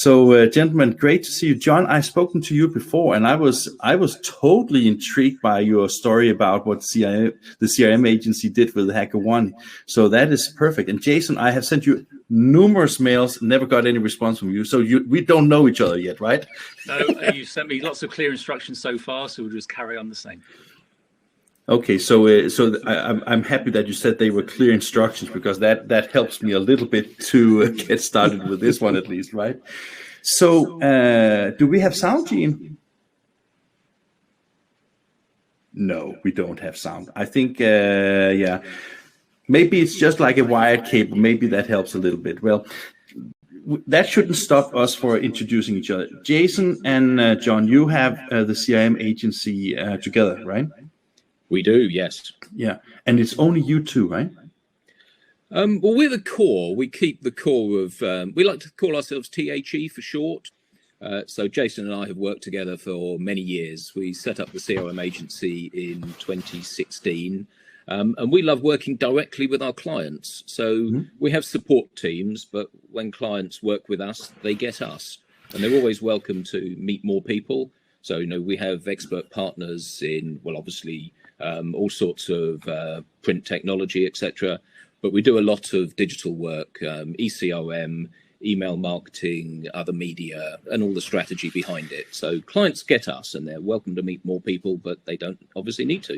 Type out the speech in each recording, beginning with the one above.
So, gentlemen, great to see you. John, I've spoken to you before, and I was totally intrigued by your story about what the CRM agency did with HackerOne. So that is perfect. And Jason, I have sent you numerous mails, never got any response from you. So we don't know each other yet, right? No, you sent me lots of clear instructions so far, so we'll just carry on the same. Okay, so I'm happy that you said they were clear instructions, because that helps me a little bit to get started with this one at least, right? So do we have sound, Gene? No, we don't have sound. I think, yeah, maybe it's just like a wired cable. Maybe that helps a little bit. Well, that shouldn't stop us for introducing each other. Jason and John, you have the CRM agency together, right? We do, yes. Yeah, and it's only you two, right? Well, we're the core. We keep the core of, we like to call ourselves THE for short. So Jason and I have worked together for many years. We set up the CRM agency in 2016, and we love working directly with our clients. So we have support teams, but when clients work with us, they get us. And they're always welcome to meet more people. So, we have expert partners in, well, obviously, all sorts of print technology, etc. But we do a lot of digital work, ECRM, email marketing, other media, and all the strategy behind it. So clients get us, and they're welcome to meet more people, but they don't obviously need to.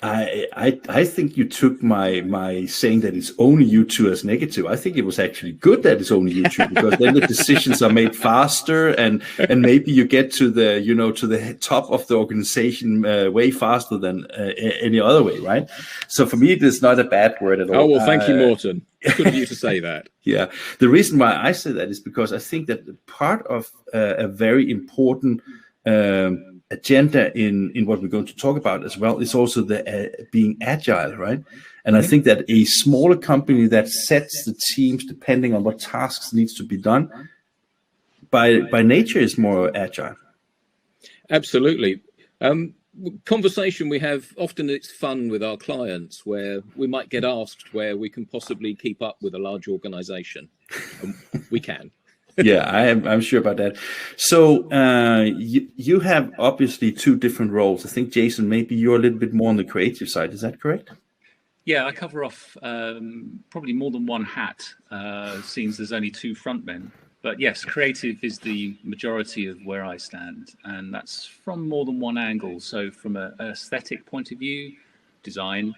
I think you took my saying that it's only you two as negative. I think it was actually good that it's only you two, because then the decisions are made faster, and maybe you get to the to the top of the organization way faster than any other way, right? So for me, it is not a bad word at all. Oh well, thank you, Morten. Good of you to say that. Yeah, the reason why I say that is because I think that part of a very important agenda in what we're going to talk about as well is also the being agile, right? And I think that a smaller company that sets the teams depending on what tasks needs to be done by nature is more agile. Absolutely. Conversation we have often, it's fun with our clients where we might get asked where we can possibly keep up with a large organization. We can. Yeah, I'm sure about that. So you have obviously two different roles. I think, Jason, maybe you're a little bit more on the creative side. Is that correct? Yeah, I cover off probably more than one hat, since there's only two frontmen. But yes, creative is the majority of where I stand, and that's from more than one angle. So from an aesthetic point of view, design,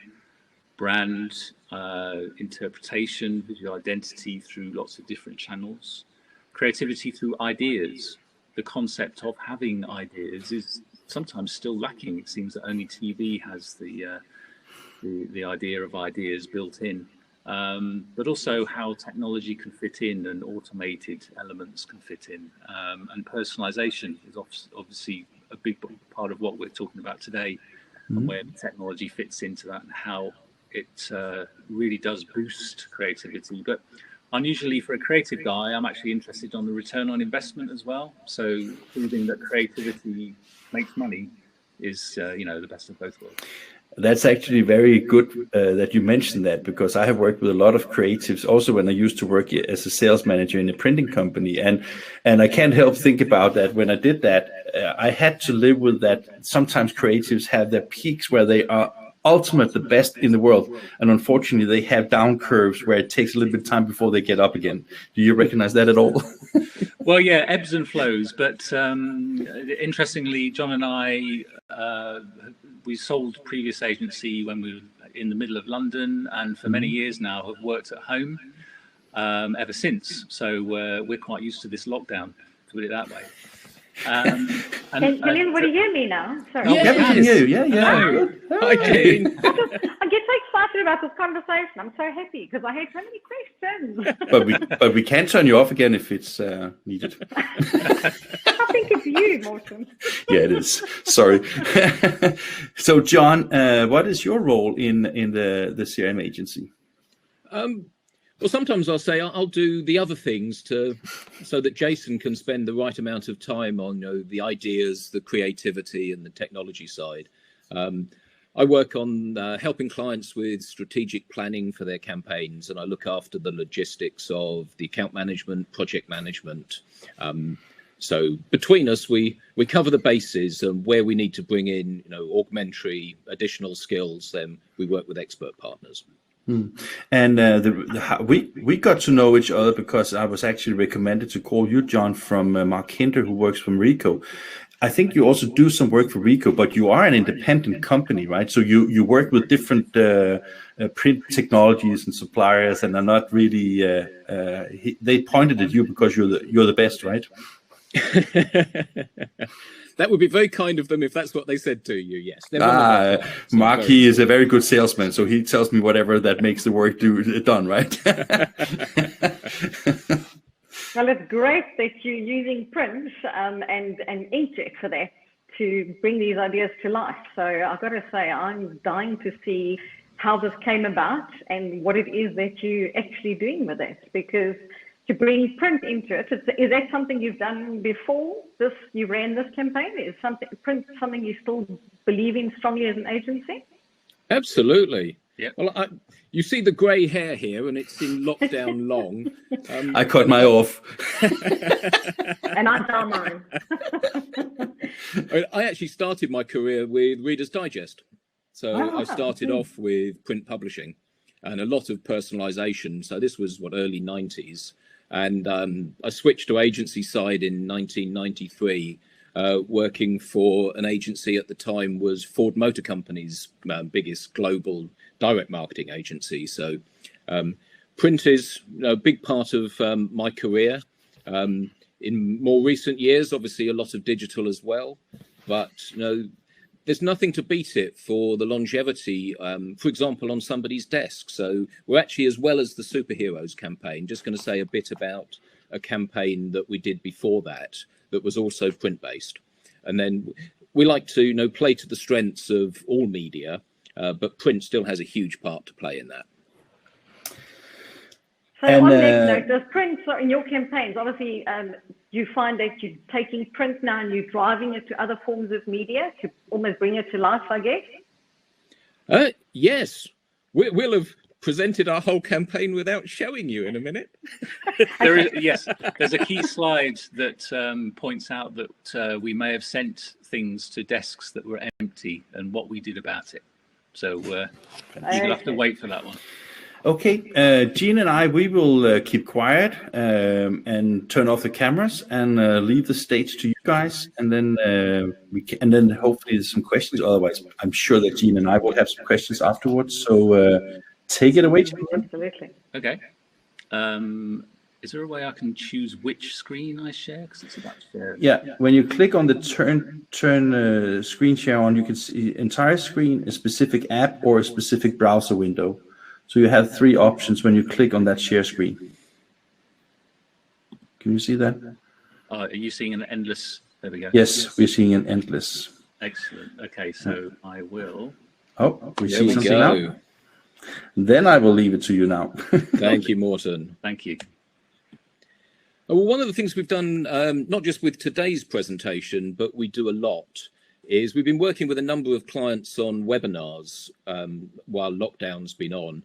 brand, interpretation, visual identity through lots of different channels. Creativity through ideas. The concept of having ideas is sometimes still lacking. It seems that only TV has the idea of ideas built in, but also how technology can fit in and automated elements can fit in. And personalization is obviously a big part of what we're talking about today, and where technology fits into that and how it really does boost creativity. But unusually for a creative guy, I'm actually interested on the return on investment as well. So proving that creativity makes money is, the best of both worlds. That's actually very good that you mentioned that, because I have worked with a lot of creatives also when I used to work as a sales manager in a printing company. And I can't help think about that. When I did that, I had to live with that. Sometimes creatives have their peaks where they are ultimate, the best in the world. And unfortunately, they have down curves where it takes a little bit of time before they get up again. Do you recognize that at all? Well, yeah, ebbs and flows. But interestingly, John and I, we sold previous agency when we were in the middle of London, and for many years now have worked at home ever since. So we're quite used to this lockdown, to put it that way. Can anybody hear me now? Sorry. Yeah, we can hear you. Yeah. Hi, Jane. I get so excited about this conversation. I'm so happy because I had so many questions. But we can turn you off again if it's needed. I think it's you, Morten. Yeah, it is. Sorry. So, John, what is your role in the CRM agency? Well, sometimes I'll say I'll do the other things so that Jason can spend the right amount of time on the ideas, the creativity, and the technology side. I work on helping clients with strategic planning for their campaigns, and I look after the logistics of the account management, project management. So between us, we cover the bases, and where we need to bring in, augmentary additional skills, then we work with expert partners. And we got to know each other because I was actually recommended to call you, John, from Mark Hinder, who works from Rico. I think you also do some work for Rico, but you are an independent company, right? So you work with different print technologies and suppliers, and are not really. They pointed at you because you're the best, right? That would be very kind of them if that's what they said to you. Yes. Mark, he is a very good salesman, so he tells me whatever that makes the work done, right? Well, it's great that you're using Print and Inkjet for that to bring these ideas to life. So I've got to say, I'm dying to see how this came about and what it is that you're actually doing with it, because to bring Print into it, is that something you've done before you ran this campaign? Is Print something you still believe in strongly as an agency? Absolutely. Yeah. Well, you see the grey hair here, and it's in lockdown long. I cut my off. And I found mine. I actually started my career with Reader's Digest. So I started off with print publishing and a lot of personalisation. So this was early 90s. And I switched to agency side in 1993, working for an agency at the time was Ford Motor Company's biggest global direct marketing agency. So print is a big part of my career. In more recent years, obviously a lot of digital as well, but there's nothing to beat it for the longevity, for example, on somebody's desk. So we're actually, as well as the SuperHeroes campaign, just going to say a bit about a campaign that we did before that was also print-based. And then we like to play to the strengths of all media, but print still has a huge part to play in that. So on that note, does Print, in your campaigns, obviously you find that you're taking Print now and you're driving it to other forms of media to almost bring it to life, I guess? Yes. We'll have presented our whole campaign without showing you in a minute. There's a key slide that points out that we may have sent things to desks that were empty and what we did about it. So you'll have to wait for that one. Okay, Jean and I, we will keep quiet and turn off the cameras and leave the stage to you guys, and then hopefully there's some questions. Otherwise, I'm sure that Jean and I will have some questions afterwards. So take it away, Jean. Absolutely. Okay. Is there a way I can choose which screen I share? Because it's about to share. Yeah, when you click on the turn screen share on, you can see entire screen, a specific app, or a specific browser window. So you have three options when you click on that share screen. Can you see that? Are you seeing an endless? There we go. Yes, we're seeing an endless. Excellent. Okay, so I will. Oh, we see something now. Then I will leave it to you now. Thank you, Morten. Thank you. Well, one of the things we've done, not just with today's presentation, but we do a lot, is we've been working with a number of clients on webinars while lockdown's been on.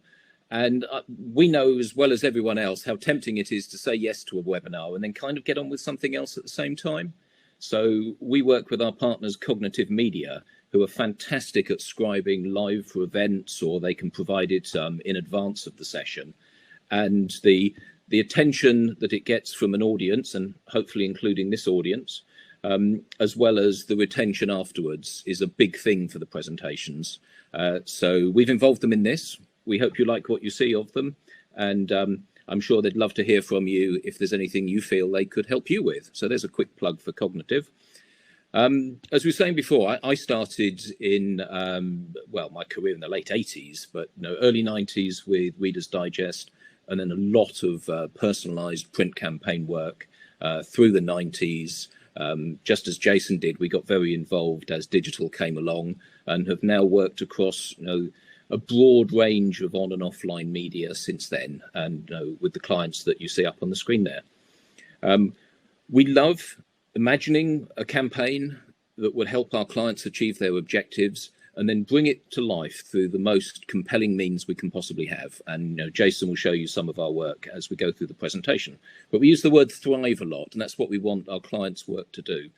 And we know, as well as everyone else, how tempting it is to say yes to a webinar and then kind of get on with something else at the same time. So we work with our partners, Cognitive Media, who are fantastic at scribing live for events, or they can provide it in advance of the session. And the attention that it gets from an audience, and hopefully including this audience, as well as the retention afterwards, is a big thing for the presentations. So we've involved them in this. We hope you like what you see of them, and I'm sure they'd love to hear from you if there's anything you feel they could help you with. So there's a quick plug for Cognitive. As we were saying before, I started in, my career in the late 80s, but early 90s with Reader's Digest, and then a lot of personalised print campaign work through the 90s. Just as Jason did, we got very involved as digital came along, and have now worked across a broad range of on and offline media since then, and with the clients that you see up on the screen there. We love imagining a campaign that would help our clients achieve their objectives, and then bring it to life through the most compelling means we can possibly have. And Jason will show you some of our work as we go through the presentation. But we use the word thrive a lot, and that's what we want our clients' work to do.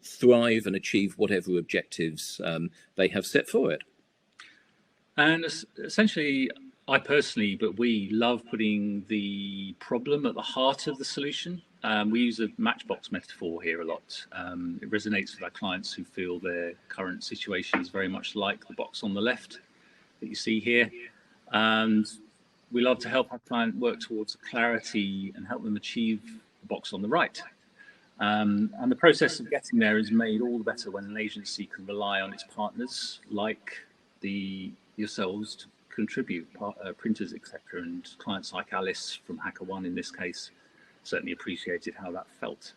Thrive and achieve whatever objectives they have set for it. And essentially, I personally, but we love putting the problem at the heart of the solution. We use a matchbox metaphor here a lot. It resonates with our clients who feel their current situation is very much like the box on the left that you see here. And we love to help our client work towards clarity and help them achieve the box on the right. And the process of getting there is made all the better when an agency can rely on its partners, like yourselves, to contribute, printers, etc. And clients like Alice from HackerOne, in this case, certainly appreciated how that felt.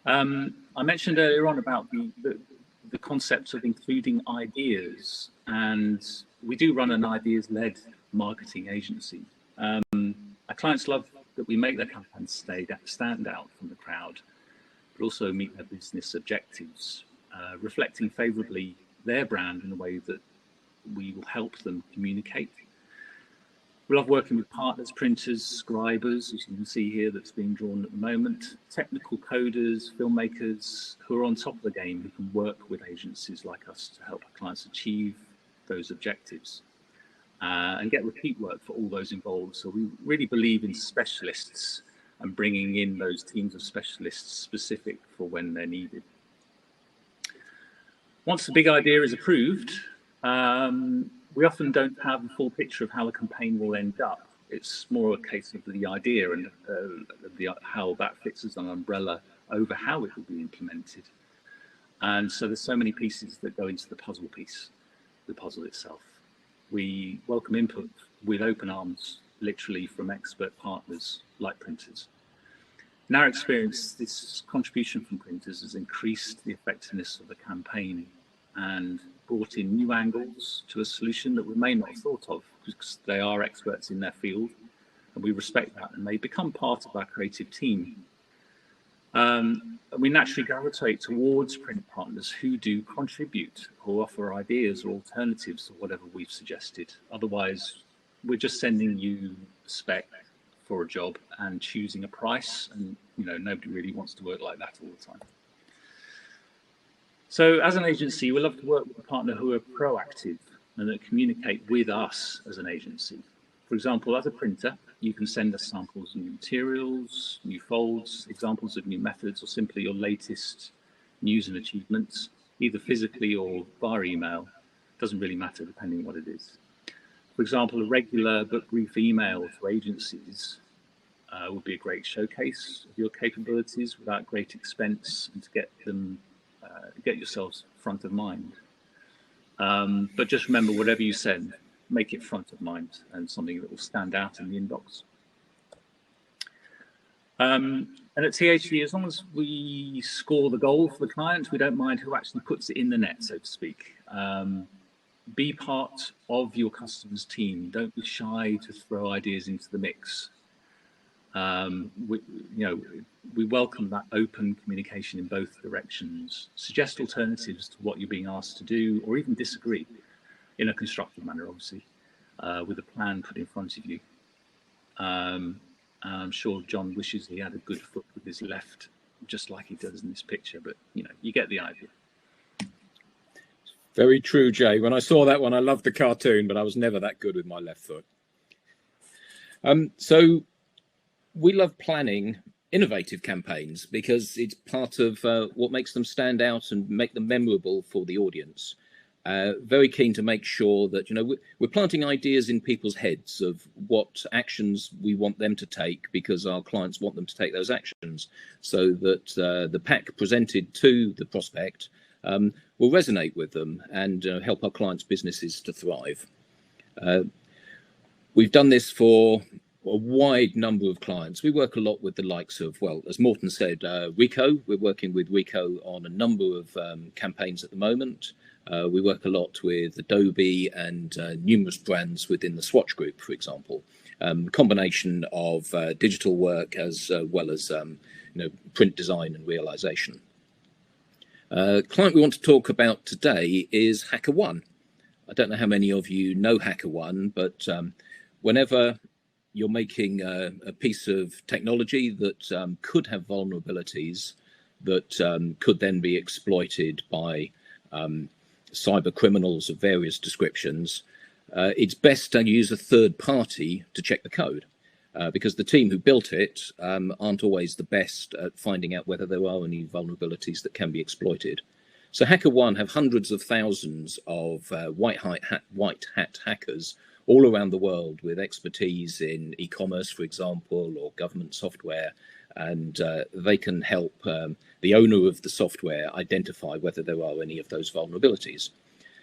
I mentioned earlier on about the concept of including ideas, and we do run an ideas-led marketing agency. Our clients love that we make their campaigns stand out from the crowd, but also meet their business objectives, reflecting favourably their brand in a way that we will help them communicate. We love working with partners, printers, scribers, as you can see here, that's being drawn at the moment, technical coders, filmmakers who are on top of the game, who can work with agencies like us to help our clients achieve those objectives and get repeat work for all those involved. So we really believe in specialists and bringing in those teams of specialists specific for when they're needed. Once the big idea is approved, we often don't have a full picture of how the campaign will end up. It's more a case of the idea and how that fits as an umbrella over how it will be implemented. And so there's so many pieces that go into the puzzle itself. We welcome input with open arms, literally from expert partners like printers. In our experience, this contribution from printers has increased the effectiveness of the campaign and brought in new angles to a solution that we may not have thought of, because they are experts in their field, and we respect that, and they become part of our creative team. And we naturally gravitate towards print partners who do contribute or offer ideas or alternatives to whatever we've suggested. Otherwise, we're just sending you a spec for a job and choosing a price, and nobody really wants to work like that all the time. So as an agency, we love to work with a partner who are proactive and that communicate with us as an agency. For example, as a printer, you can send us samples of new materials, new folds, examples of new methods, or simply your latest news and achievements, either physically or via email. Doesn't really matter depending on what it is. For example, a regular but brief email to agencies would be a great showcase of your capabilities without great expense, and to get yourselves front of mind. But just remember, whatever you send, make it front of mind and something that will stand out in the inbox. And at THD, as long as we score the goal for the client, we don't mind who actually puts it in the net, so to speak. Be part of your customer's team. Don't be shy to throw ideas into the mix. We welcome that open communication in both directions. Suggest alternatives to what you're being asked to do, or even disagree in a constructive manner, obviously, with a plan put in front of you. I'm sure John wishes he had a good foot with his left, just like he does in this picture, but you get the idea. Very true, Jay. When I saw that one, I loved the cartoon, but I was never that good with my left foot. So we love planning innovative campaigns because it's part of what makes them stand out and make them memorable for the audience. Very keen to make sure that we're planting ideas in people's heads of what actions we want them to take, because our clients want them to take those actions, so that the pack presented to the prospect will resonate with them and help our clients' businesses to thrive. We've done this for a wide number of clients. We work a lot with the likes of, well, as Morten said, Ricoh. We're working with Ricoh on a number of campaigns at the moment. We work a lot with Adobe and numerous brands within the Swatch Group, for example. Combination of digital work as well as print design and realization. Client we want to talk about today is HackerOne. I don't know how many of you know HackerOne, but whenever you're making a piece of technology that could have vulnerabilities that could then be exploited by cyber criminals of various descriptions, it's best to use a third party to check the code. Because the team who built it aren't always the best at finding out whether there are any vulnerabilities that can be exploited. So HackerOne have hundreds of thousands of white hat hackers all around the world with expertise in e-commerce, for example, or government software, and they can help the owner of the software identify whether there are any of those vulnerabilities.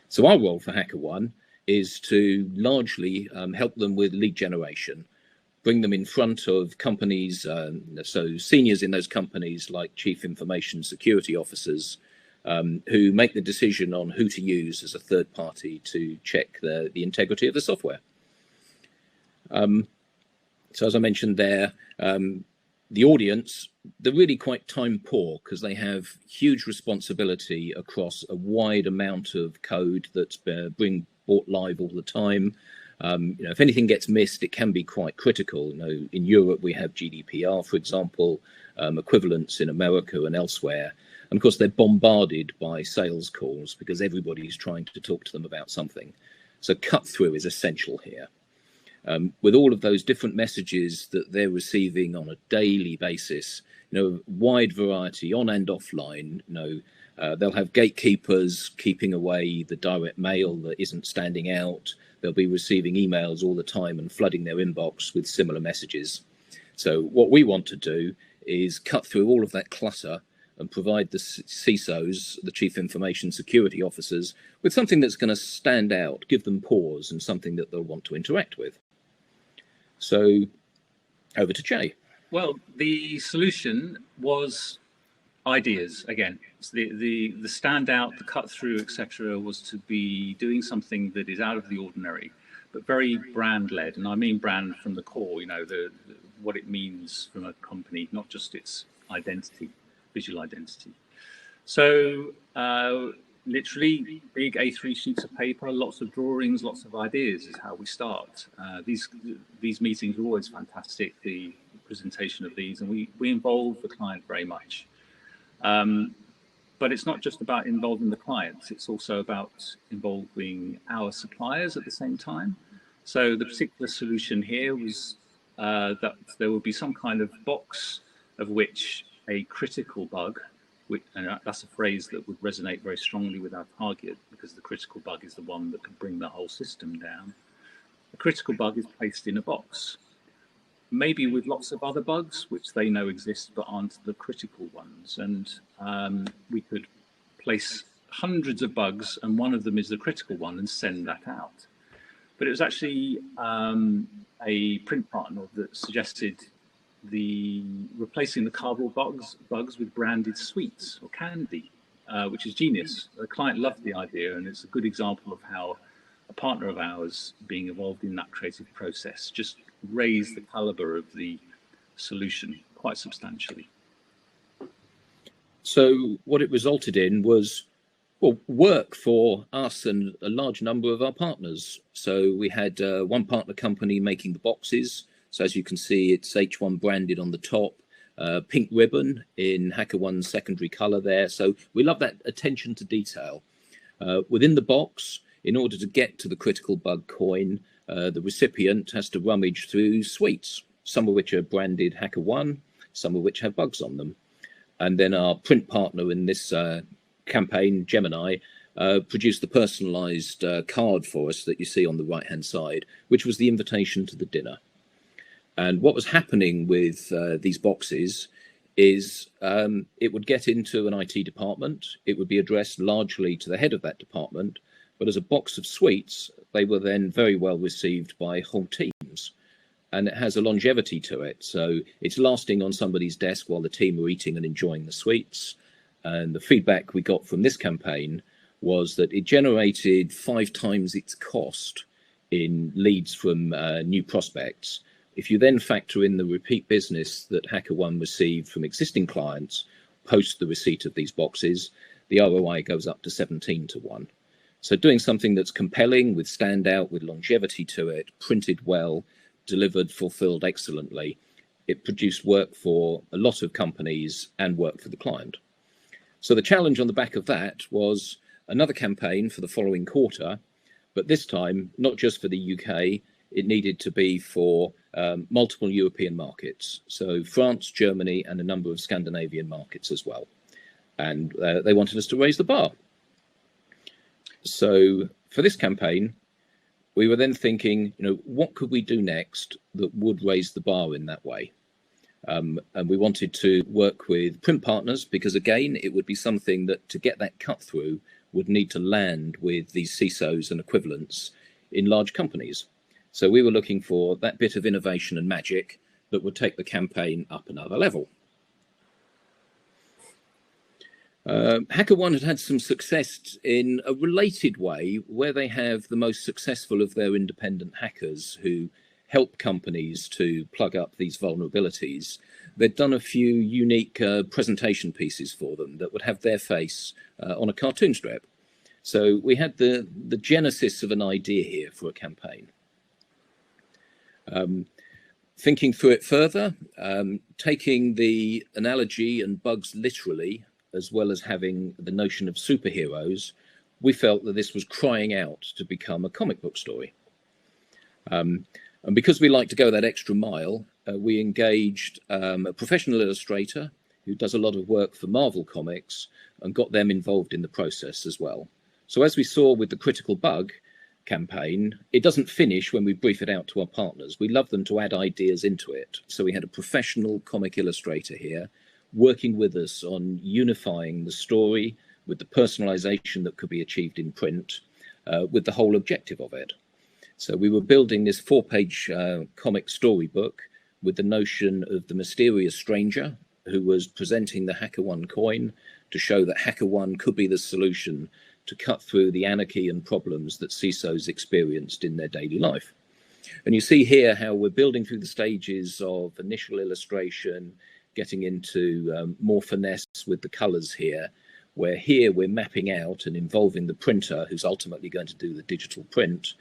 So our role for HackerOne is to largely help them with lead generation, bring them in front of companies, so seniors in those companies like chief information security officers, who make the decision on who to use as a third party to check the integrity of the software. So as I mentioned there, the audience, they're really quite time poor because they have huge responsibility across a wide amount of code that's being brought live all the time. If anything gets missed, it can be quite critical. In Europe, we have GDPR, for example, equivalents in America and elsewhere. And of course, they're bombarded by sales calls because everybody's trying to talk to them about something. So cut through is essential here. With all of those different messages that they're receiving on a daily basis, wide variety on and offline, they'll have gatekeepers keeping away the direct mail that isn't standing out. They'll be receiving emails all the time and flooding their inbox with similar messages. So what we want to do is cut through all of that clutter and provide the CISOs, the Chief Information Security Officers, with something that's going to stand out, give them pause, and something that they'll want to interact with. So over to Jay. Well, the solution was ideas again. So the standout, the cut through, etc., was to be doing something that is out of the ordinary, but very brand led. And I mean brand from the core. What it means from a company, not just its identity, visual identity. So literally big A3 sheets of paper, lots of drawings, lots of ideas is how we start. These meetings are always fantastic. The presentation of these, and we involve the client very much. But it's not just about involving the clients, it's also about involving our suppliers at the same time. So the particular solution here was that there would be some kind of box of which a critical bug, and that's a phrase that would resonate very strongly with our target, because the critical bug is the one that could bring the whole system down. A critical bug is placed in a box, maybe with lots of other bugs which they know exist but aren't the critical ones. And we could place hundreds of bugs and one of them is the critical one and send that out. But it was actually a print partner that suggested replacing the cardboard bugs with branded sweets or candy, which is genius. The client loved the idea, and it's a good example of how a partner of ours being involved in that creative process just raised the caliber of the solution quite substantially. So what it resulted in was, work for us and a large number of our partners. So we had one partner company making the boxes. So as you can see, it's H1 branded on the top, pink ribbon in HackerOne's secondary color there. So we love that attention to detail. Within the box, in order to get to the critical bug coin, the recipient has to rummage through sweets, some of which are branded HackerOne, some of which have bugs on them. And then our print partner in this campaign, Gemini, produced the personalized card for us that you see on the right-hand side, which was the invitation to the dinner. And what was happening with these boxes is it would get into an IT department. It would be addressed largely to the head of that department. But as a box of sweets, they were then very well received by whole teams. And it has a longevity to it. So it's lasting on somebody's desk while the team are eating and enjoying the sweets. And the feedback we got from this campaign was that it generated 5 times its cost in leads from new prospects. If you then factor in the repeat business that HackerOne received from existing clients post the receipt of these boxes, the ROI goes up to 17 to 1. So doing something that's compelling, with standout, with longevity to it, printed well, delivered, fulfilled excellently, it produced work for a lot of companies and work for the client. So the challenge on the back of that was another campaign for the following quarter, but this time, not just for the UK, it needed to be for multiple European markets. So France, Germany, and a number of Scandinavian markets as well. And they wanted us to raise the bar. So for this campaign, we were then thinking, what could we do next that would raise the bar in that way? And we wanted to work with print partners because, again, it would be something that to get that cut through would need to land with these CISOs and equivalents in large companies. So we were looking for that bit of innovation and magic that would take the campaign up another level. HackerOne had some success in a related way where they have the most successful of their independent hackers who help companies to plug up these vulnerabilities. They'd done a few unique presentation pieces for them that would have their face on a cartoon strip. So we had the genesis of an idea here for a campaign. Thinking through it further, taking the analogy and bugs literally, as well as having the notion of superheroes, we felt that this was crying out to become a comic book story. And because we like to go that extra mile, we engaged a professional illustrator who does a lot of work for Marvel Comics and got them involved in the process as well. So as we saw with the Critical Bug campaign, it doesn't finish when we brief it out to our partners. We love them to add ideas into it. So we had a professional comic illustrator here working with us on unifying the story with the personalization that could be achieved in print, with the whole objective of it. So we were building this 4-page comic storybook with the notion of the mysterious stranger who was presenting the HackerOne coin to show that HackerOne could be the solution to cut through the anarchy and problems that CISOs experienced in their daily life. And you see here how we're building through the stages of initial illustration, getting into more finesse with the colors here, where here we're mapping out and involving the printer who's ultimately going to do the digital print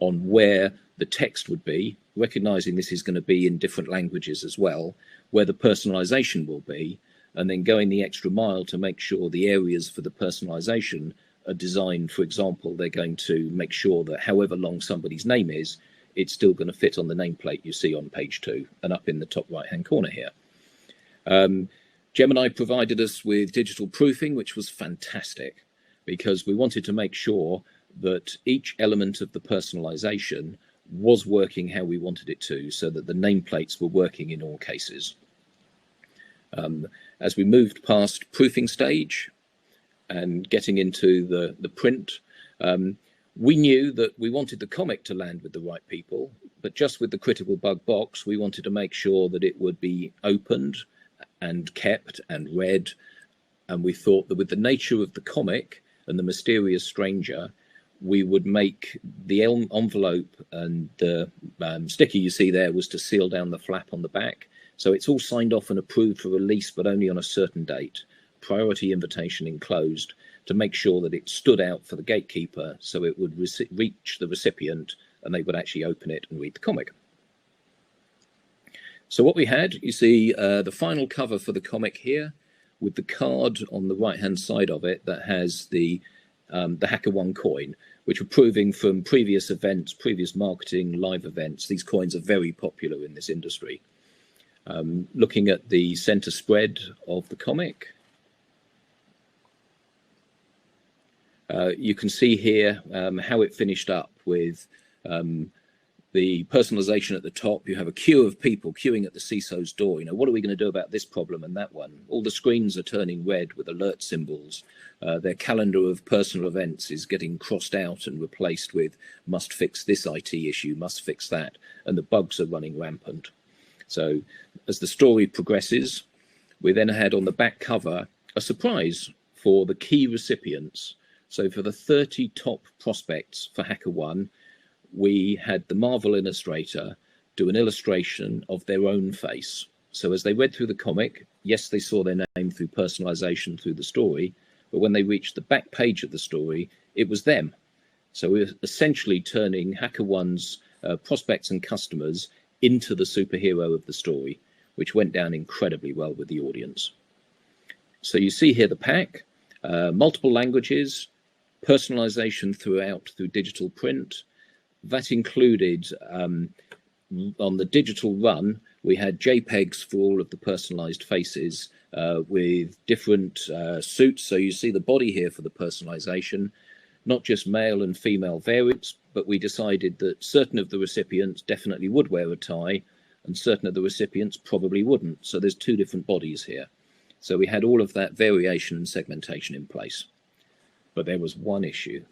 on where the text would be, recognizing this is going to be in different languages as well, where the personalization will be, and then going the extra mile to make sure the areas for the personalization are designed. For example, they're going to make sure that however long somebody's name is, it's still going to fit on the nameplate you see on page 2 and up in the top right-hand corner here. Gemini provided us with digital proofing, which was fantastic because we wanted to make sure that each element of the personalization was working how we wanted it to, so that the nameplates were working in all cases. As we moved past proofing stage and getting into the print, we knew that we wanted the comic to land with the right people, but just with the Critical Bug box, we wanted to make sure that it would be opened and kept and read. And we thought that with the nature of the comic and the mysterious stranger, we would make the envelope, and the sticker you see there was to seal down the flap on the back. So it's all signed off and approved for release, but only on a certain date. Priority invitation enclosed to make sure that it stood out for the gatekeeper, so it would reach the recipient and they would actually open it and read the comic. So what we had, you see the final cover for the comic here with the card on the right-hand side of it that has the HackerOne coin, which were proving from previous events, previous marketing, live events. These coins are very popular in this industry. Looking at the center spread of the comic, you can see here how it finished up with the personalization at the top. You have a queue of people queuing at the CISO's door. What are we going to do about this problem and that one? All the screens are turning red with alert symbols. Their calendar of personal events is getting crossed out and replaced with must fix this IT issue, must fix that, and the bugs are running rampant. So as the story progresses, we then had on the back cover a surprise for the key recipients. So for the 30 top prospects for HackerOne, we had the Marvel illustrator do an illustration of their own face. So as they read through the comic, yes, they saw their name through personalization through the story, but when they reached the back page of the story, it was them. So we're essentially turning HackerOne's prospects and customers into the superhero of the story, which went down incredibly well with the audience. So you see here the pack, multiple languages, personalization throughout through digital print. That included, on the digital run, we had JPEGs for all of the personalized faces with different suits. So you see the body here for the personalization, not just male and female variants, but we decided that certain of the recipients definitely would wear a tie and certain of the recipients probably wouldn't. So there's two different bodies here. So we had all of that variation and segmentation in place. But there was one issue.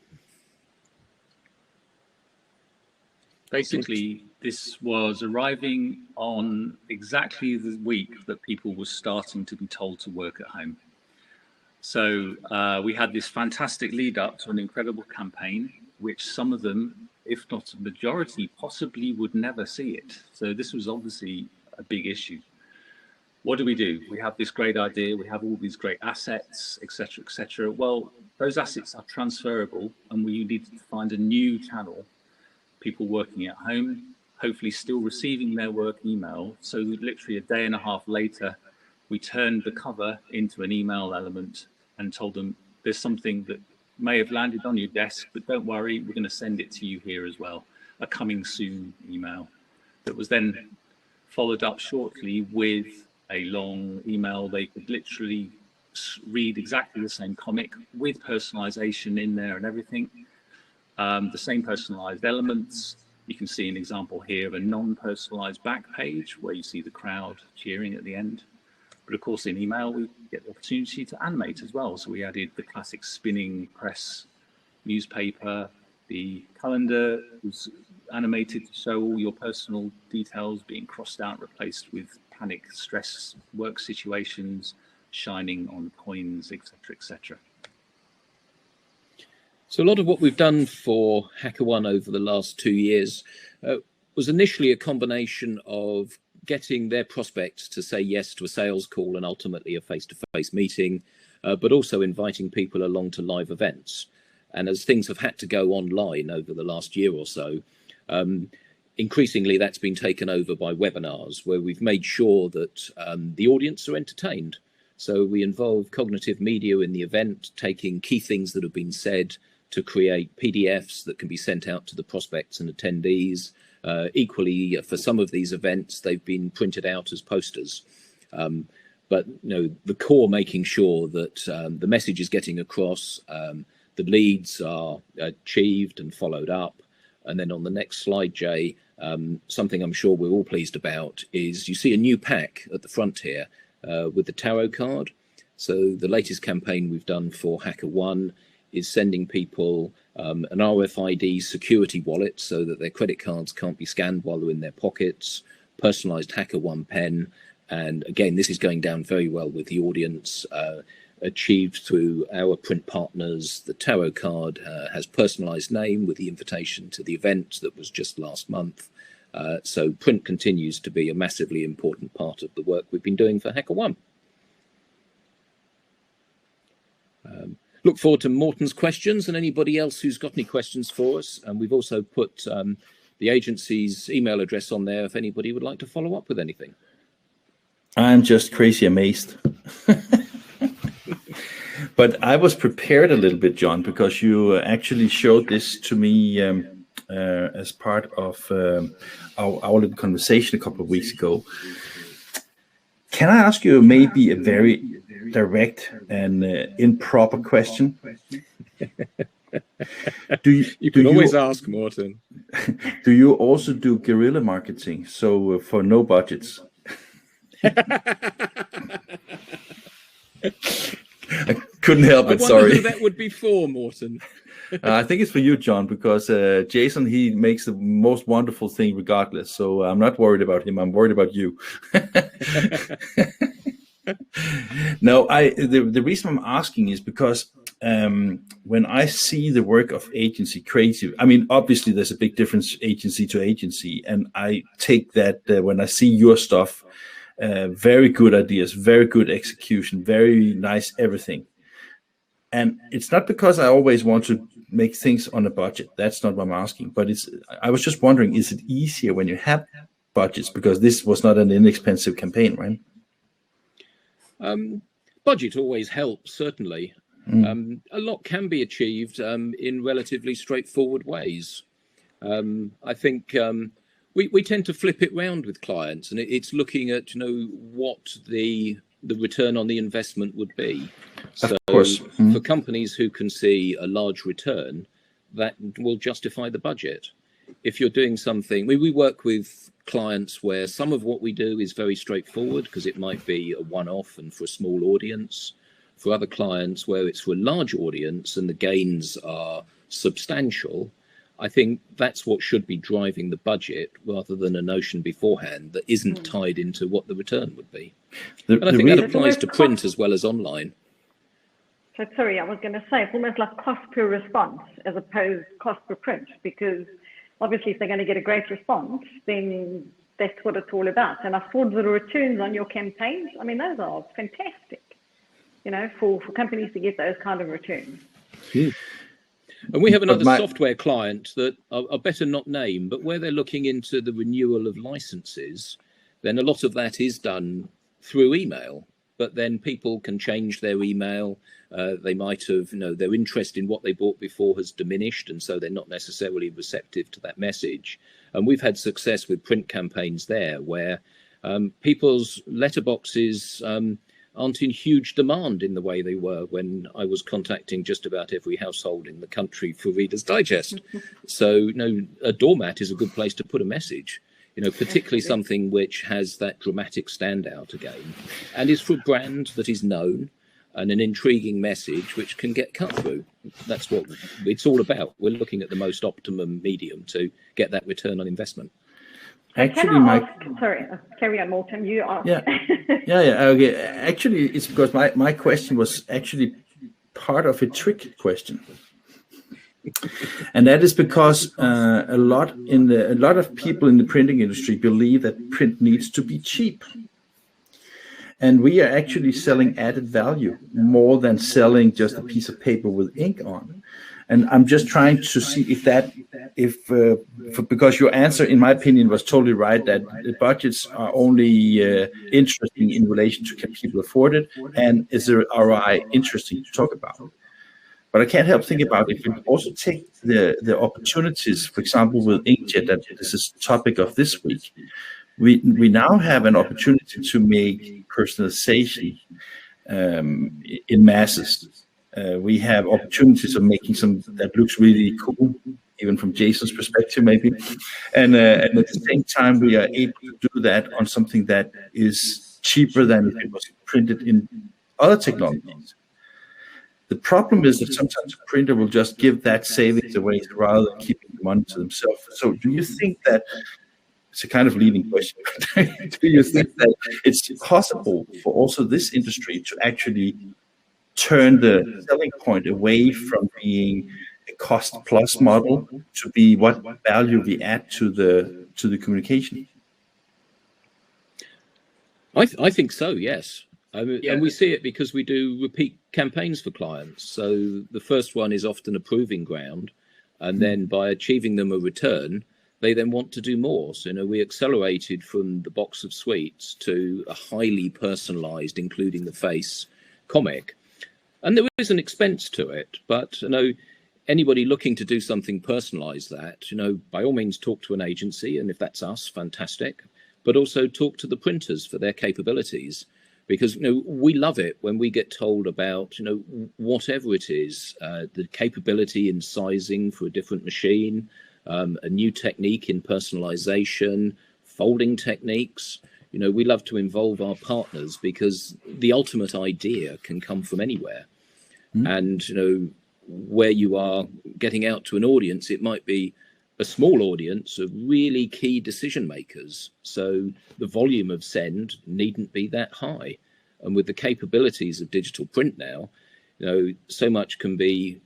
Basically, this was arriving on exactly the week that people were starting to be told to work at home. So we had this fantastic lead up to an incredible campaign, which some of them, if not a majority, possibly would never see it. So this was obviously a big issue. What do? We have this great idea, we have all these great assets, etc., etc. Well, those assets are transferable, and we need to find a new channel. People working at home, hopefully still receiving their work email. So literally a day and a half later, we turned the cover into an email element and told them there's something that may have landed on your desk, but don't worry, we're going to send it to you here as well. A coming soon email that was then followed up shortly with a long email. They could literally read exactly the same comic with personalization in there and everything. The same personalized elements. You can see an example here of a non-personalized back page where you see the crowd cheering at the end. But of course, in email, we get the opportunity to animate as well. So we added the classic spinning press newspaper. The calendar was animated to show all your personal details being crossed out, replaced with panic, stress, work situations, shining on coins, etc., etc. So a lot of what we've done for HackerOne over the last 2 years was initially a combination of getting their prospects to say yes to a sales call and ultimately a face-to-face meeting, but also inviting people along to live events. And as things have had to go online over the last year or so, increasingly that's been taken over by webinars where we've made sure that the audience are entertained. So we involve cognitive media in the event, taking key things that have been said to create PDFs that can be sent out to the prospects and attendees. Equally, for some of these events, they've been printed out as posters. But the core making sure that the message is getting across, the leads are achieved and followed up. And then on the next slide, Jay, something I'm sure we're all pleased about is you see a new pack at the front here with the tarot card. So the latest campaign we've done for HackerOne is sending people an RFID security wallet so that their credit cards can't be scanned while they're in their pockets, personalized HackerOne pen. And again, this is going down very well with the audience, achieved through our print partners. The tarot card has personalized name with the invitation to the event that was just last month. So print continues to be a massively important part of the work we've been doing for HackerOne. Look forward to Morten's questions and anybody else who's got any questions for us. And we've also put the agency's email address on there if anybody would like to follow up with anything. I'm just crazy amazed. But I was prepared a little bit, John, because you actually showed this to me as part of our little conversation a couple of weeks ago. Can I ask you maybe a very direct and improper question? You can always ask, Morten. Do you also do guerrilla marketing? So for no budgets? I couldn't help it, sorry. Who that would be for, Morten. I think it's for you, John, because Jason, he makes the most wonderful thing regardless. So I'm not worried about him. I'm worried about you. No, the reason I'm asking is because when I see the work of agency creative, I mean, obviously there's a big difference agency to agency. And I take that when I see your stuff, very good ideas, very good execution, very nice everything. And it's not because I always want to make things on a budget. That's not what I'm asking. But I was just wondering, is it easier when you have budgets? Because this was not an inexpensive campaign, right? Budget always helps, certainly. A lot can be achieved in relatively straightforward ways. I think we tend to flip it round with clients, and it's looking at what the return on the investment would be. So for companies who can see a large return, that will justify the budget. If you're doing something, we work with clients where some of what we do is very straightforward because it might be a one-off and for a small audience. For other clients where it's for a large audience and the gains are substantial, I think that's what should be driving the budget rather than a notion beforehand that isn't tied into what the return would be. And I think that applies to print as well as online. So sorry, I was going to say it's almost like cost per response as opposed to cost per print, because obviously if they're going to get a great response, then that's what it's all about. And I thought the returns on your campaigns, I mean, those are fantastic, for companies to get those kind of returns. And we have another software client that are better not named, but where they're looking into the renewal of licenses, then a lot of that is done through email. But then people can change their email. They might have, their interest in what they bought before has diminished, and so they're not necessarily receptive to that message. And we've had success with print campaigns there where people's letterboxes aren't in huge demand in the way they were when I was contacting just about every household in the country for Reader's Digest. So, a doormat is a good place to put a message. Particularly something which has that dramatic standout again and is for a brand that is known and an intriguing message which can get cut through. That's what it's all about. We're looking at the most optimum medium to get that return on investment. Actually, sorry, carry on, Morten. You asked. Yeah. Okay. Actually, it's because my question was actually part of a trick question. And that is because a lot of people in the printing industry believe that print needs to be cheap, and we are actually selling added value more than selling just a piece of paper with ink on. And I'm just trying to see because your answer, in my opinion, was totally right, that the budgets are only interesting in relation to can people afford it, and is there ROI interesting to talk about. But I can't help thinking about if we also take the opportunities, for example, with inkjet, that this is the topic of this week. We now have an opportunity to make personalization in masses. We have opportunities of making some that looks really cool, even from Jason's perspective, maybe. And at the same time, we are able to do that on something that is cheaper than if it was printed in other technologies. The problem is that sometimes a printer will just give that savings away rather than keeping the money to themselves. So do you think that, it's a kind of leading question, do you think that it's possible for also this industry to actually turn the selling point away from being a cost plus model to be what value we add to the communication? I think so, yes. And we see it because we do repeat campaigns for clients. So the first one is often a proving ground. And then by achieving them a return, they then want to do more. So, we accelerated from the box of sweets to a highly personalized, including the face, comic. And there is an expense to it. But, anybody looking to do something personalized that, by all means, talk to an agency. And if that's us, fantastic. But also talk to the printers for their capabilities. Because we love it when we get told about whatever it is, the capability in sizing for a different machine, a new technique in personalization, folding techniques. We love to involve our partners because the ultimate idea can come from anywhere. And where you are getting out to an audience, it might be a small audience of really key decision makers. So the volume of send needn't be that high. And with the capabilities of digital print now, so much can be,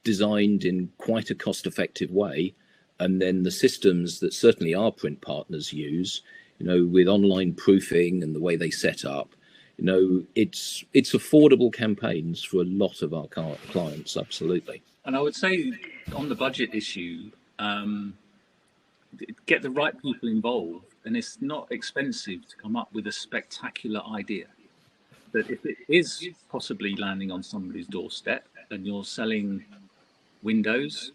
designed in quite a cost-effective way. And then the systems that certainly our print partners use, with online proofing and the way they set up, it's affordable campaigns for a lot of our clients. Absolutely. And I would say on the budget issue, get the right people involved, and it's not expensive to come up with a spectacular idea. But if it is possibly landing on somebody's doorstep and you're selling windows,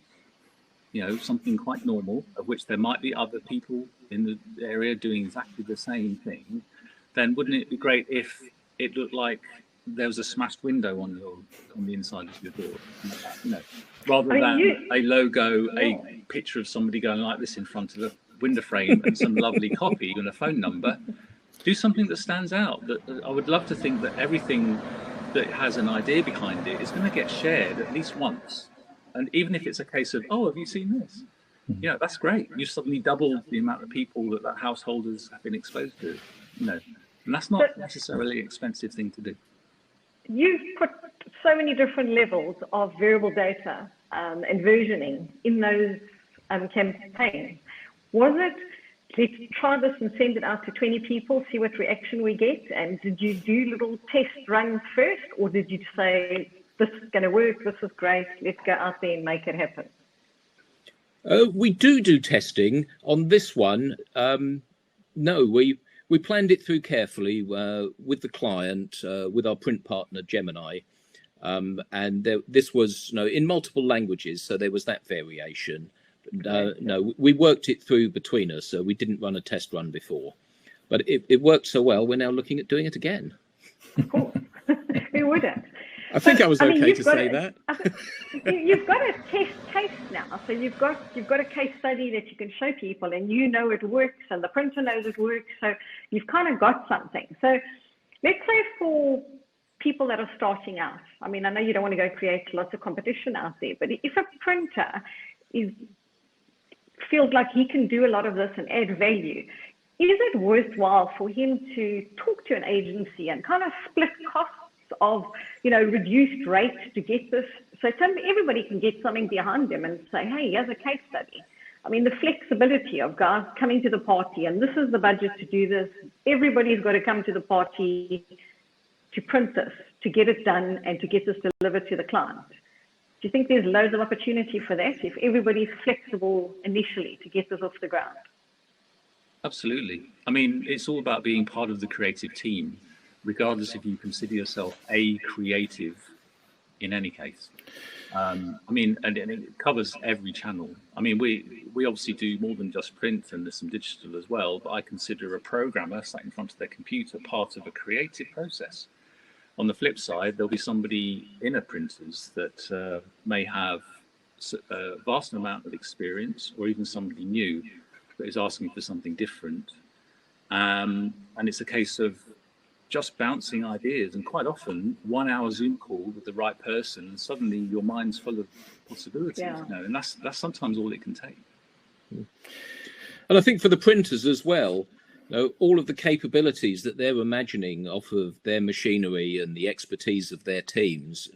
something quite normal, of which there might be other people in the area doing exactly the same thing, then wouldn't it be great if it looked like there was a smashed window on the inside of your door, rather than a logo, a picture of somebody going like this in front of a window frame and some lovely copy and a phone number. Do something that stands out. That I would love to think that everything that has an idea behind it is going to get shared at least once. And even if it's a case of, oh, have you seen this? Yeah, that's great. You've suddenly doubled the amount of people that householders have been exposed to, and that's not necessarily an expensive thing to do. You've put so many different levels of variable data and versioning in those campaigns. Was it, let's try this and send it out to 20 people, see what reaction we get? And did you do little test runs first, or did you say, this is going to work, this is great, let's go out there and make it happen? We do testing on this one. No, we planned it through carefully with the client, with our print partner Gemini, and this was in multiple languages, so there was that variation. No, we worked it through between us, so we didn't run a test run before, but it worked so well. We're now looking at doing it again. Of course, who wouldn't? I think I was okay to say that. You've got a test case now, so you've got a case study that you can show people, and it works, and the printer knows it works. So you've kind of got something. So let's say for people that are starting out, I mean, I know you don't want to go create lots of competition out there, but if a printer feels like he can do a lot of this and add value, is it worthwhile for him to talk to an agency and kind of split costs of reduced rates to get this, so everybody can get something behind them and say, hey, here's a case study? I mean, the flexibility of guys coming to the party, and this is the budget to do this. Everybody's got to come to the party to print this, to get it done, and to get this delivered to the client. Do you think there's loads of opportunity for that if everybody's flexible initially to get this off the ground? Absolutely. I mean, it's all about being part of the creative team, regardless if you consider yourself a creative in any case. I mean, and it covers every channel. I mean, we obviously do more than just print, and there's some digital as well, but I consider a programmer sat in front of their computer part of a creative process. On the flip side, there'll be somebody in a printers that may have a vast amount of experience, or even somebody new that is asking for something different. And it's a case of just bouncing ideas, and quite often 1 hour Zoom call with the right person, and suddenly your mind's full of possibilities. And that's sometimes all it can take. And I think for the printers as well, all of the capabilities that they're imagining off of their machinery and the expertise of their teams,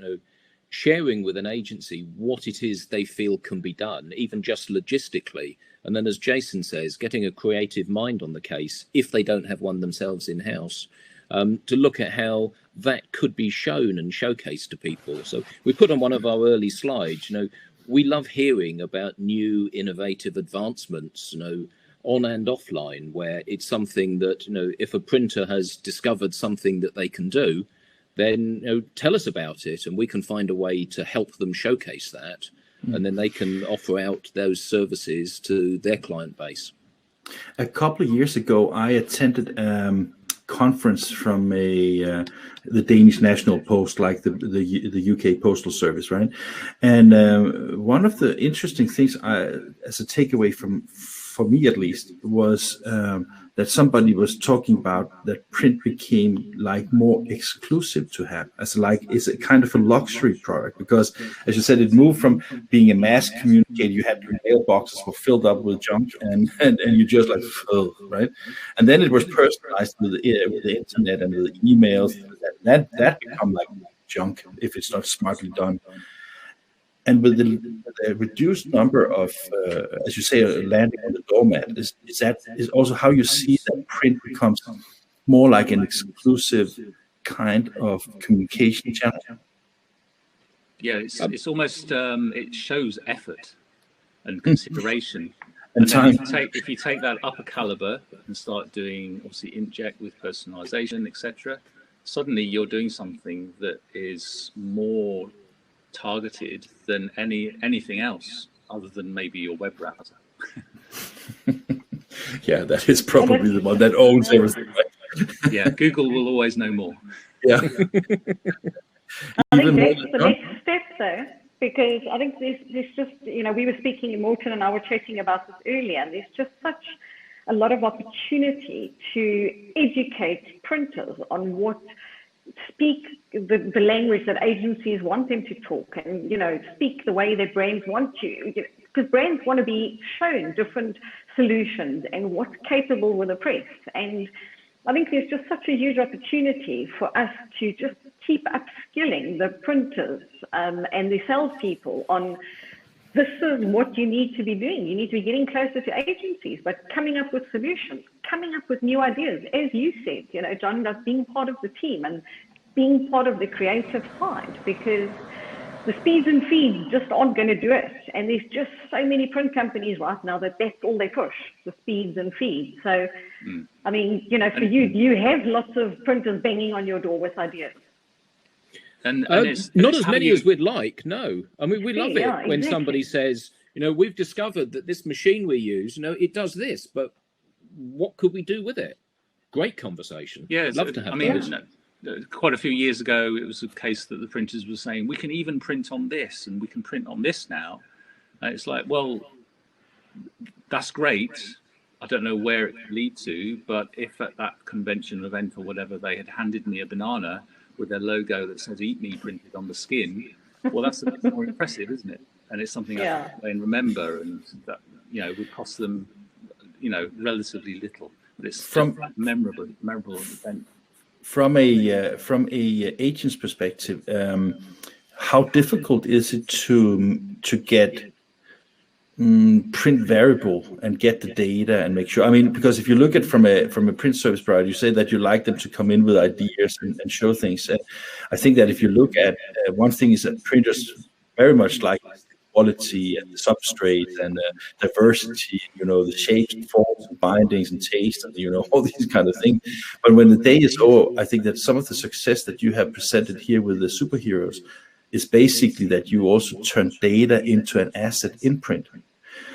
sharing with an agency what it is they feel can be done, even just logistically. And then, as Jason says, getting a creative mind on the case, if they don't have one themselves in-house, to look at how that could be shown and showcased to people. So we put on one of our early slides, we love hearing about new innovative advancements, on and offline, where it's something that, if a printer has discovered something that they can do, then tell us about it, and we can find a way to help them showcase that. And then they can offer out those services to their client base. A couple of years ago, I attended conference from the Danish National Post, like the UK Postal Service, right? And one of the interesting things, as a takeaway for me at least, was that somebody was talking about that print became like more exclusive to have, as like it's a kind of a luxury product, because as you said, it moved from being a mass communicator. You had your mailboxes were filled up with junk, and you just like, oh, right? And then it was personalized with the internet and with emails. That become like junk if it's not smartly done. And with the reduced number of, as you say, landing on the doormat, is also how you see that print becomes more like an exclusive kind of communication channel. Yeah, it's almost it shows effort and consideration. And then time. if you take that up a caliber and start doing obviously inject with personalization, etc., suddenly you're doing something that is more targeted than anything else other than maybe your web browser. Yeah, that is probably the one that owns everything. Right? Yeah, Google will always know more. Yeah. I think that's the next step, though, because I think there's just, we were speaking, Morton and I were chatting about this earlier, and there's just such a lot of opportunity to educate printers on what speak the language that agencies want them to talk, and speak the way that brands want to, because brands want to be shown different solutions and what's capable with a press. And I think there's just such a huge opportunity for us to just keep upskilling the printers and the salespeople on this is what you need to be doing. You need to be getting closer to agencies, but coming up with solutions, coming up with new ideas. As you said, John, just being part of the team and being part of the creative side, because the speeds and feeds just aren't going to do it. And there's just so many print companies right now that's all they push, the speeds and feeds. So, I mean, for you have lots of printers banging on your door with ideas. And not as many as we'd like, no. I mean, we love it when somebody says, we've discovered that this machine we use, it does this, but what could we do with it? Great conversation. Yeah, I'd love to have quite a few years ago, it was a case that the printers were saying, we can even print on this, and we can print on this now. And it's like, well, that's great. I don't know where it could lead to, but if at that convention event or whatever, they had handed me a banana with their logo that says "Eat Me" printed on the skin, well, that's a bit more impressive, isn't it? And it's something I can remember, and that would cost them, relatively little. But it's a memorable event. From a agent's perspective, how difficult is it to get print variable and get the data and make sure? I mean, because if you look at from a print service provider, you say that you like them to come in with ideas and show things. And I think that if you look at one thing is that printers very much like quality and the substrate and diversity, the shapes and forms and bindings and taste and, all these kind of things. But when the day is over, I think that some of the success that you have presented here with the SuperHeroes is basically that you also turn data into an asset in print.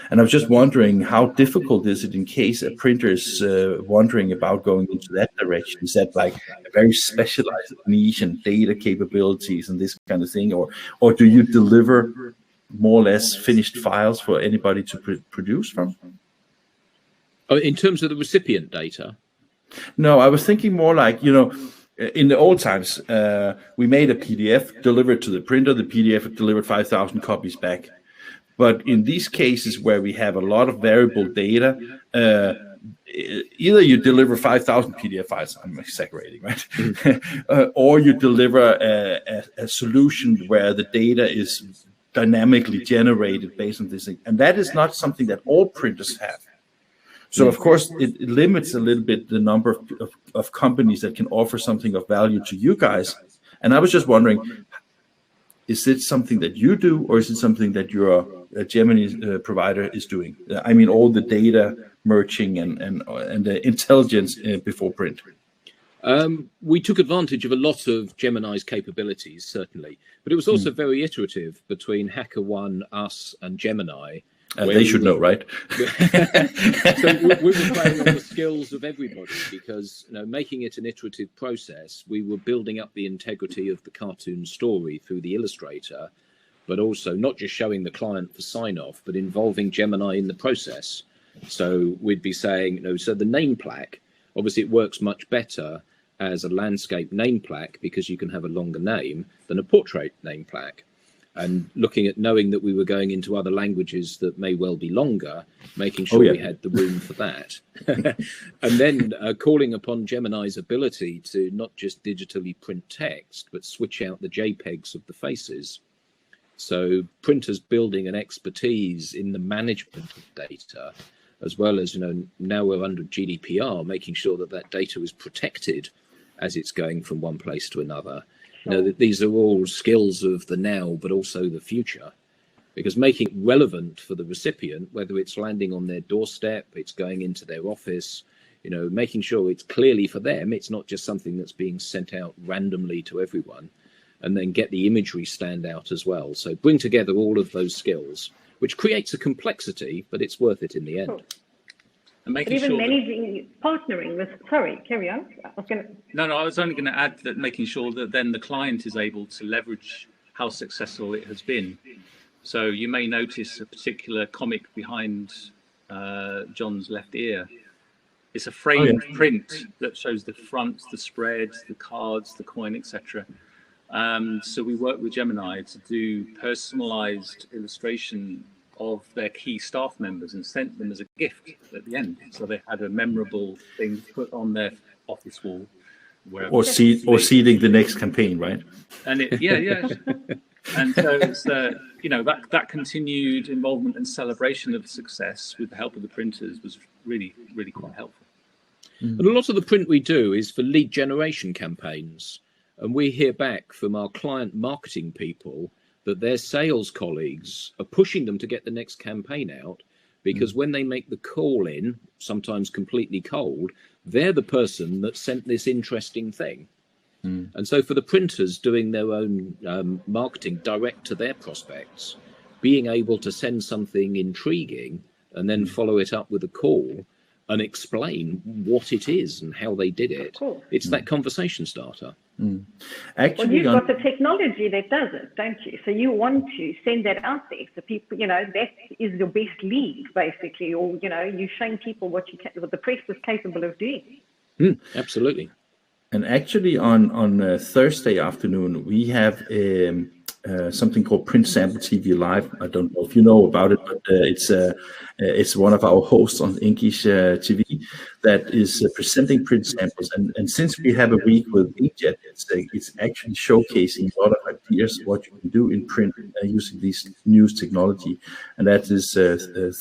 And I was just wondering, how difficult is it in case a printer is wondering about going into that direction? Is that like a very specialized niche and data capabilities and this kind of thing? Or do you deliver more or less finished files for anybody to produce from? Oh, in terms of the recipient data? No, I was thinking more like, in the old times, we made a PDF, delivered to the printer, the PDF delivered 5,000 copies back. But in these cases where we have a lot of variable data, either you deliver 5,000 PDF files, I'm exaggerating, right? Or you deliver a solution where the data is dynamically generated based on this thing. And that is not something that all printers have. So, of course, it limits a little bit the number of companies that can offer something of value to you guys. And I was just wondering, is it something that you do, or is it something that your Gemini provider is doing? I mean, all the data merging and the intelligence before print. We took advantage of a lot of Gemini's capabilities, certainly, but it was also very iterative between HackerOne, us, and Gemini. They should know, right? So we were playing on the skills of everybody, because making it an iterative process, we were building up the integrity of the cartoon story through the illustrator, but also not just showing the client for sign-off, but involving Gemini in the process. So we'd be saying, so the name plaque, obviously it works much better as a landscape name plaque because you can have a longer name than a portrait name plaque. And looking at knowing that we were going into other languages that may well be longer, making sure we had the room for that. And then calling upon Gemini's ability to not just digitally print text, but switch out the JPEGs of the faces. So printers building an expertise in the management of data, as well as, now we're under GDPR, making sure that that data is protected as it's going from one place to another. You know, that these are all skills of the now, but also the future, because making it relevant for the recipient, whether it's landing on their doorstep, it's going into their office, you know, making sure it's clearly for them, it's not just something that's being sent out randomly to everyone, and then get the imagery stand out as well. So bring together all of those skills, which creates a complexity, but it's worth it in the end. Cool. And But making even sure managing, partnering with, sorry, carry on. I was only going to add that making sure that then the client is able to leverage how successful it has been. So you may notice a particular comic behind John's left ear. It's a framed print that shows the front, the spread, the cards, the coin, etc. So we worked with Gemini to do personalized illustration of their key staff members and sent them as a gift at the end. So they had a memorable thing put on their office wall. Or seeding the next campaign, right? And and so it's that continued involvement and celebration of success with the help of the printers was really, really quite helpful. And a lot of the print we do is for lead generation campaigns, and we hear back from our client marketing people that their sales colleagues are pushing them to get the next campaign out, because when they make the call in, sometimes completely cold, they're the person that sent this interesting thing. And so for the printers doing their own marketing direct to their prospects, being able to send something intriguing and then follow it up with a call and explain what it is and how they did it, it's that conversation starter. Actually, you've got the technology that does it, don't you? So you want to send that out there, so people, that is your best lead, basically, or you're showing people what the press is capable of doing. Absolutely. And actually, on Thursday afternoon, we have something called Print Sample TV Live. I don't know if you know about it, but it's one of our hosts on English TV that is presenting print samples. And since we have a week with inkjet, it's actually showcasing a lot of ideas what you can do in print using this news technology. And that is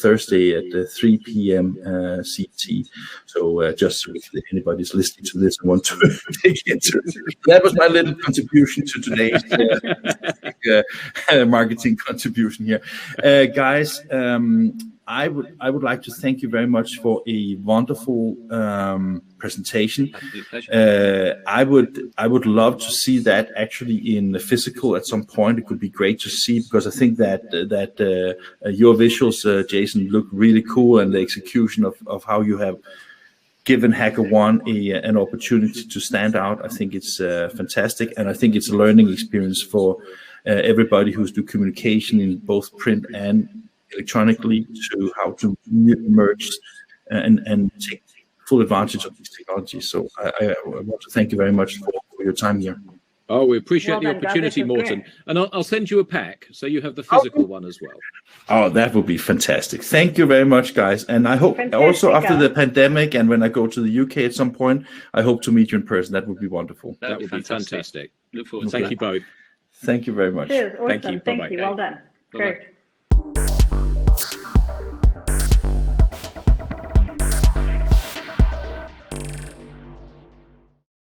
Thursday at 3 p.m. CT. So just if anybody's listening to this and want to dig into it, that was my little contribution to today's marketing contribution here. Guys, I would like to thank you very much for a wonderful presentation. I would love to see that actually in the physical at some point. It could be great to see, because I think that your visuals, Jason, look really cool, and the execution of how you have given HackerOne an opportunity to stand out. I think it's fantastic, and I think it's a learning experience for everybody who's doing communication in both print and electronically, to how to merge and take full advantage of these technologies. So I want to thank you very much for your time here. Oh, we appreciate the opportunity, Morten. And I'll send you a pack so you have the physical one as well. Oh, that would be fantastic. Thank you very much, guys. And I hope also after the pandemic, and when I go to the UK at some point, I hope to meet you in person. That would be wonderful. That would be fantastic. Look forward to Thank you both. Thank you very much. Cheers. Awesome. Thank you. Bye-bye. Thank you. Well done. Bye-bye. Great.